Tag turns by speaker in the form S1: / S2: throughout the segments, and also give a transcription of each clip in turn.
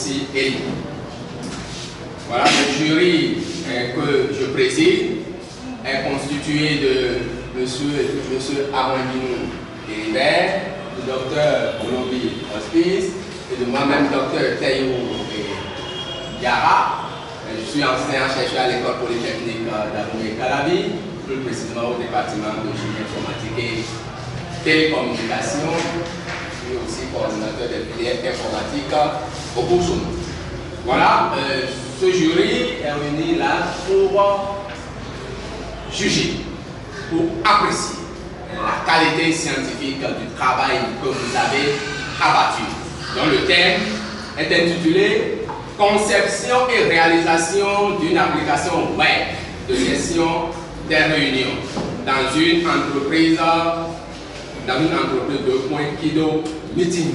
S1: aussi élu. Voilà, le jury que je préside est constitué de monsieur Armandino Héribert, du docteur Olobi Hospice et de moi-même, docteur Taïwo Yara. Je suis enseignant-chercheur à l'école polytechnique d'Abomey-Calavi, plus précisément au département de génie informatique et télécommunication. Je suis aussi coordinateur des filières informatiques au Bourg-Sono. Voilà, ce jury est réuni là pour juger, pour apprécier la qualité scientifique du travail que vous avez abattu. Donc le thème est intitulé « Conception et réalisation d'une application web de gestion des réunions dans une entreprise de Kido Meeting ».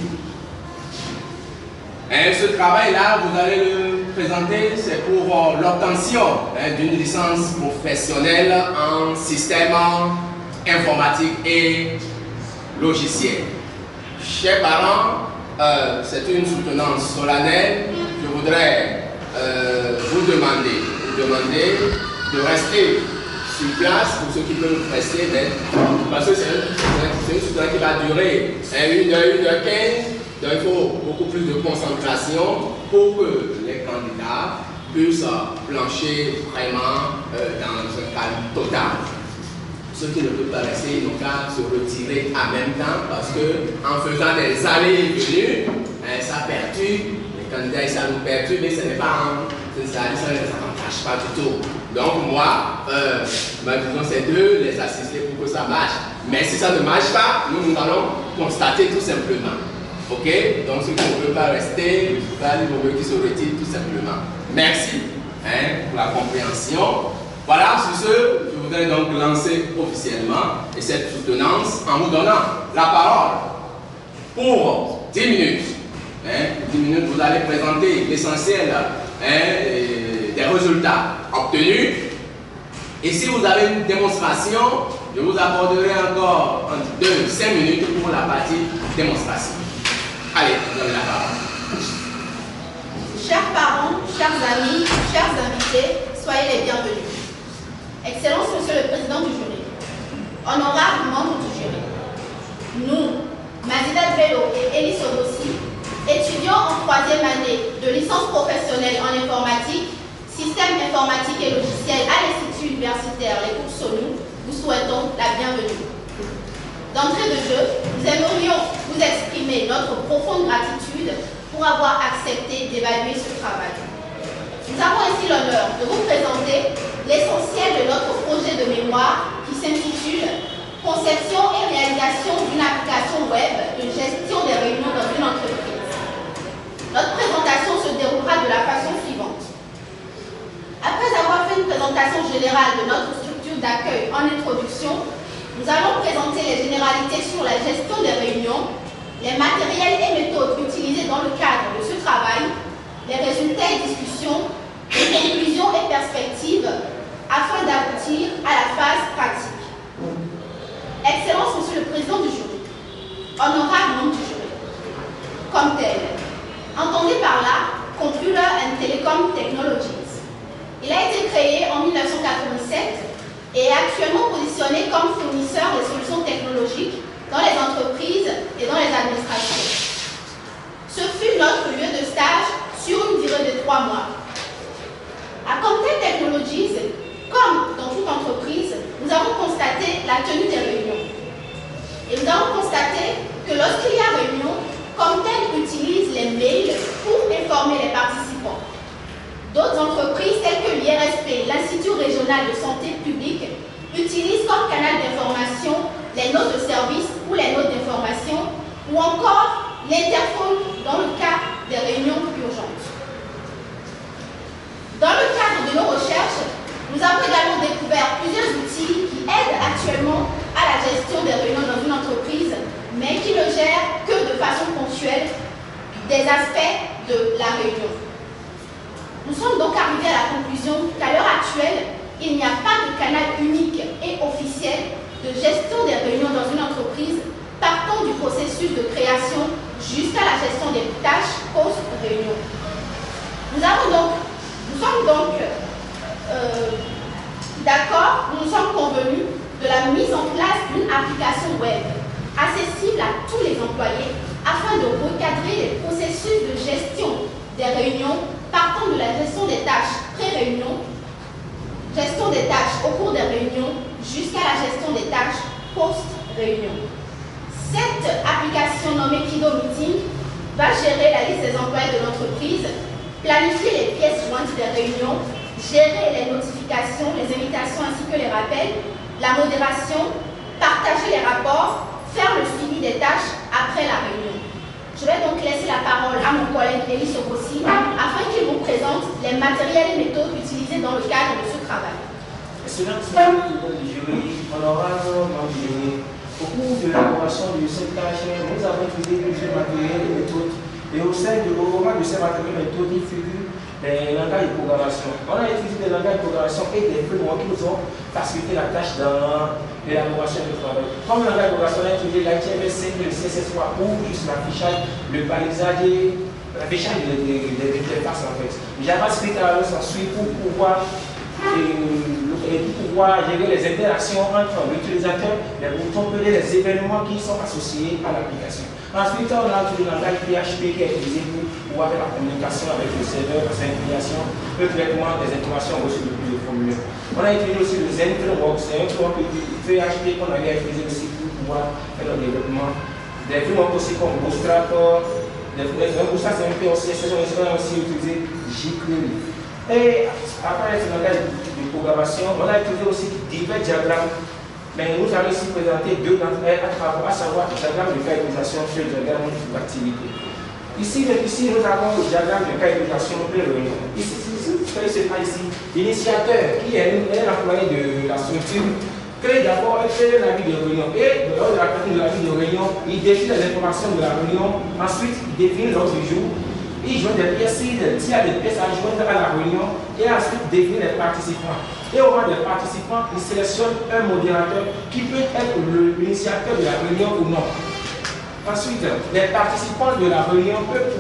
S1: Ce travail-là, vous allez le présenter, c'est pour l'obtention d'une licence professionnelle en système informatique et logiciel. Chers parents, c'est une soutenance solennelle. Je voudrais vous demander de rester sur place pour ceux qui peuvent rester, parce que c'est une soutenance qui va durer 1h15. Donc il faut beaucoup plus de concentration pour que les candidats puissent plancher vraiment dans un calme total. Ceux qui ne peuvent pas rester, ils n'ont qu'à se retirer en même temps parce que en faisant des allées et venues, ça perturbe. Les candidats, ça nous perturbe, mais ce n'est pas ça ne les avantage pas du tout. Donc moi, ma vision c'est de les assister pour que ça marche. Mais si ça ne marche pas, nous allons constater tout simplement. Ok, donc ceux qui ne peuvent pas rester, il vaut mieux qu'ils se retirent tout simplement. Merci pour la compréhension. Voilà, sur ce, je voudrais donc lancer officiellement cette soutenance en vous donnant la parole pour 10 minutes. 10 minutes, vous allez présenter l'essentiel des résultats obtenus. Et si vous avez une démonstration, je vous accorderai encore 5 minutes pour la partie démonstration. Allez, vous avez la parole.
S2: Chers parents, chers amis, chers invités, soyez les bienvenus. Excellence, Monsieur le Président du jury, honorables membres du jury, nous, Mazida Bello et Elie Sobossi, étudiants en 3e année de licence professionnelle en informatique, système informatique et logiciel à l'Institut universitaire Les Bourg-Sono, vous souhaitons la bienvenue. D'entrée de jeu, nous aimerions vous exprimer notre profonde gratitude pour avoir accepté d'évaluer ce travail. Nous avons ainsi l'honneur de vous présenter l'essentiel de notre projet de mémoire qui s'intitule « Conception et réalisation d'une application web de gestion des réunions dans une entreprise ». Notre présentation se déroulera de la façon suivante. Après avoir fait une présentation générale de notre structure d'accueil en introduction, nous allons présenter les généralités sur la gestion des réunions, les matériels et méthodes utilisés dans le cadre de ce travail, les résultats et discussions, les conclusions et perspectives, afin d'aboutir à la phase pratique. Excellence, Monsieur le Président du jury, honorable membre du jury, comme tel, entendez par là Computer and Telecom Technologies. Il a été créé en 1987 et est actuellement positionné comme fournisseur de solutions technologiques dans les entreprises et dans les administrations. Ce fut notre lieu de stage sur une durée de 3 mois. À Comtel Technologies, comme dans toute entreprise, nous avons constaté la tenue des réunions. Et nous avons constaté que lorsqu'il y a réunion, Comtel utilise les mails pour informer les participants. D'autres entreprises telles que l'IRSP, l'Institut régional de santé publique, utilisent comme canal d'information les notes de service ou les notes d'information ou encore l'interphone dans le cas des réunions urgentes. Dans le cadre de nos recherches, nous avons également découvert plusieurs outils qui aident actuellement à la gestion des réunions dans une entreprise, mais qui ne gèrent que de façon ponctuelle des aspects de la réunion. Nous sommes donc arrivés à la conclusion qu'à l'heure actuelle, il n'y a pas de canal unique et officiel de gestion des réunions dans une entreprise, partant du processus de création jusqu'à la gestion des tâches post-réunion. Nous sommes donc d'accord, nous nous sommes convenus de la mise en place d'une application web accessible à tous les employés afin de recadrer les processus de gestion des réunions partant de la gestion des tâches pré-réunion, gestion des tâches au cours des réunions jusqu'à la gestion des tâches post-réunion. Cette application nommée Kido Meeting va gérer la liste des employés de l'entreprise, planifier les pièces jointes des réunions, gérer les notifications, les invitations ainsi que les rappels, la modération, partager les rapports, faire le suivi des tâches après la réunion. Je vais donc laisser la parole à mon collègue Elie Sokossi afin qu'il vous présente les matériels et méthodes utilisés dans le cadre de ce travail.
S3: Excellent, du jury, honorable membre du jury. Au cours de l'élaboration de cette tâche, nous avons utilisé plusieurs matériels et méthodes. Et au sein de ces matériels et méthodes, il figure des langages de programmation. On a utilisé des langages de programmation et des frameworks qui nous ont facilité la tâche dans l'élaboration du travail. Comme le langage de programmation, on a utilisé l'HTML5, le CSS3 pour juste l'affichage, le balisage et l'affichage des interfaces en fait. JavaScript a s'ensuit pour pouvoir gérer les interactions entre l'utilisateur, les boutons, et les événements qui sont associés à l'application. Ensuite, on a utilisé le langage PHP qui est utilisé pour pouvoir faire la communication avec le serveur, la synchronisation, le traitement des informations reçues depuis le formulaire. On a utilisé aussi le Zen Framework, c'est un framework PHP qu'on avait utilisé aussi pour pouvoir faire le développement. Des frameworks aussi comme Bootstrap, Bootstrap c'est un peu aussi, on a aussi utilisé jQuery. Et après ce langage de programmation, on a utilisé aussi divers diagrammes. Mais nous allons ici présenter deux d'entre elles à savoir le diagramme de caractérisation et le diagramme d'activité. Ici, nous avons le diagramme de caractérisation de réunion. Ici, l'initiateur qui est l'employé de la structure crée d'abord l'avis de réunion. Et lors de la création de l'avis de réunion, il définit les informations de la réunion. Ensuite, il définit l'ordre du jour. Il joint des pièces, s'il y a des pièces à joindre à la réunion, et ensuite définit les participants. Et au rang des participants, il sélectionne un modérateur qui peut être l'initiateur de la réunion ou non. Ensuite, les participants de la réunion peuvent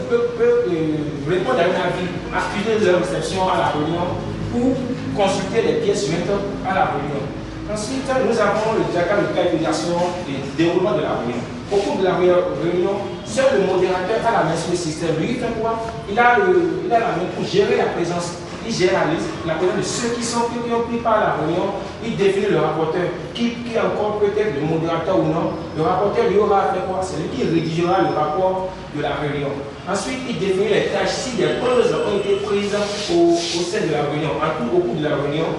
S3: répondre à un avis, accuser leur réception à la réunion ou consulter les pièces jointes à la réunion. Ensuite, nous avons le diagramme de caractérisation et déroulement de la réunion. Au cours de la réunion, seul le modérateur a la main sur le système. Lui, il fait quoi? Il a la main pour gérer la présence. Il gère la liste, la présence de ceux qui ont pris part à la réunion. Il définit le rapporteur, qui encore peut-être le modérateur ou non. Le rapporteur lui aura fait quoi? C'est lui qui rédigera le rapport de la réunion. Ensuite, il définit les tâches. Si des pauses ont été prises au sein de la réunion, au cours de la réunion,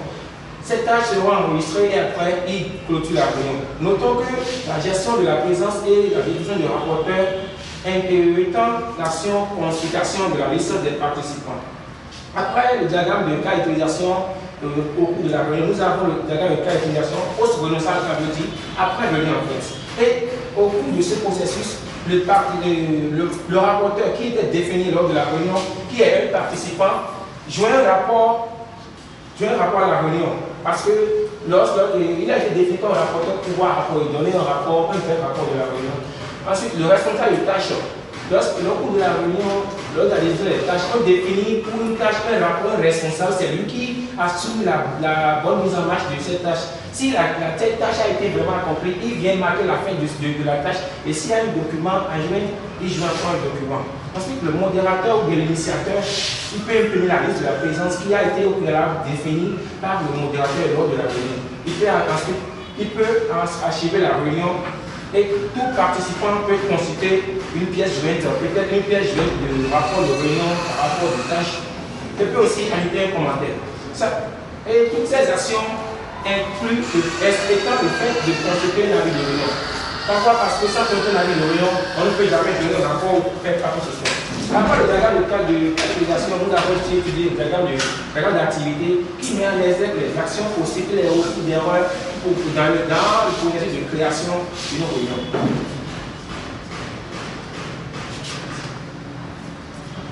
S3: ces tâches seront enregistrées et après, il clôture la réunion. Notons que la gestion de la présence et la division du rapporteur étant l'action consultation de la liste des participants. Après le diagramme de caractérisation au cours de la réunion, nous avons le diagramme de caractérisation post-renonçage, ça veut dire après réunion en fait. Et au cours de ce processus, le rapporteur qui était défini lors de la réunion, qui est un participant, joint un rapport à la réunion. Parce que lorsqu'il a été défini comme rapporteur, pouvoir donner un rapport, un vrai rapport de la réunion. Ensuite, le responsable de tâche. Lorsqu'au cours de la réunion, lors de la division des tâches, on définit pour une tâche un rapport responsable, c'est lui qui assure la bonne mise en marche de cette tâche. Si telle tâche a été vraiment accomplie, il vient marquer la fin de la tâche. Et s'il y a un document à joindre, il joint un document. Ensuite, le modérateur ou l'initiateur, il peut imprimer la liste de la présence qui a été au préalable définie par le modérateur lors de la réunion. Il peut archiver la réunion et tout participant peut consulter une pièce jointe, peut-être une pièce jointe de rapport de réunion, rapport de tâche. Il peut aussi ajouter un commentaire. Et toutes ces actions incluent respectant le fait de consulter un avis de réunion. Pourquoi? Parce que sans consulter un avis de réunion, on ne peut jamais donner un rapport ou faire quoi que ce soit. Après le diagramme de cas de caractérisation, nous avons étudié le diagramme d'activité qui met en exergue les actions possibles et les ressources d'erreur dans le processus de création d'une réunion.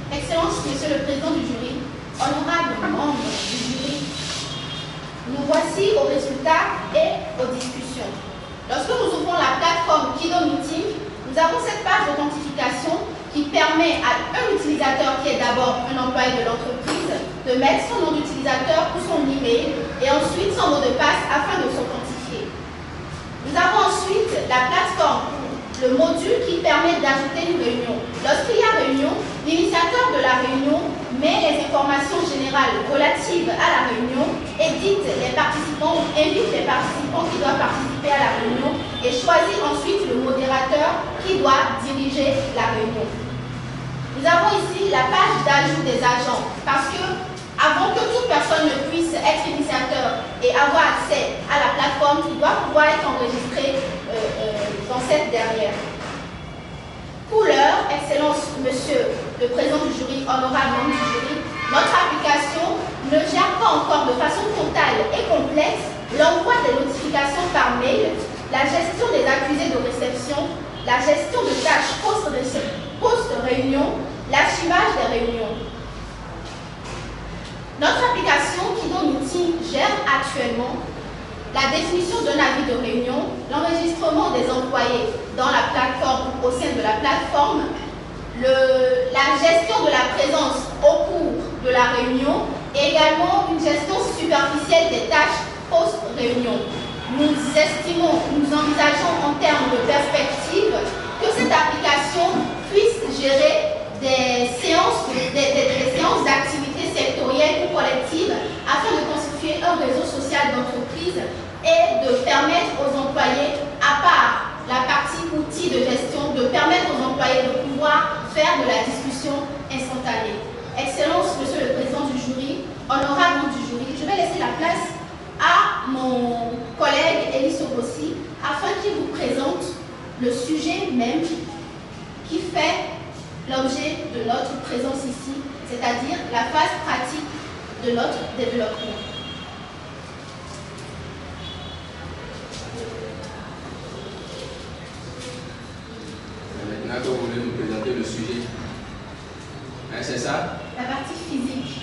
S2: Excellence, Monsieur le Président du jury, honorables membres du jury, nous voici aux résultats et aux discussions. Lorsque nous ouvrons la plateforme Kido Meeting, nous avons cette page d'authentification qui permet à un utilisateur qui est d'abord un employé travail de l'entreprise de mettre son nom d'utilisateur ou son email et ensuite son mot de passe afin de s'authentifier. Nous avons ensuite la plateforme, le module qui permet d'ajouter une réunion. Lorsqu'il y a réunion, l'initiateur de la réunion met les informations générales relatives à la réunion, édite les participants ou invite les participants qui doivent participer à la réunion et choisit ensuite le modérateur qui doit diriger la réunion. Nous avons ici la page d'ajout des agents parce que avant que toute personne ne puisse être initiateur et avoir accès à la plateforme, il doit pouvoir être enregistré dans cette dernière. Pour l'heure, Excellence, Monsieur le Président du jury, honorable membre du jury, notre application ne gère pas encore de façon totale et complexe l'envoi des notifications par mail, la gestion des accusés de réception, la gestion de tâches post-réunion, l'archivage des réunions. Notre application Kido Meeting gère actuellement la définition d'un avis de réunion, l'enregistrement des employés dans la plateforme ou au sein de la plateforme, la gestion de la présence au cours de la réunion et également une gestion superficielle des tâches post-réunion. Nous estimons, nous envisageons en termes de perspective que cette application puisse gérer des séances d'activités sectorielles ou collectives afin de constituer un réseau social d'entreprise et de permettre aux employés, à part la partie outils de gestion, de permettre aux employés de pouvoir faire de la discussion instantanée. Excellence, Monsieur le Président du jury, honorable du jury, je vais laisser la place à mon collègue Elie Sobossi afin qu'il vous présente le sujet même qui fait l'objet de notre présence ici, c'est-à-dire la phase pratique de notre développement.
S1: Maintenant que vous voulez nous présenter le sujet, hein, c'est ça?
S2: La partie physique.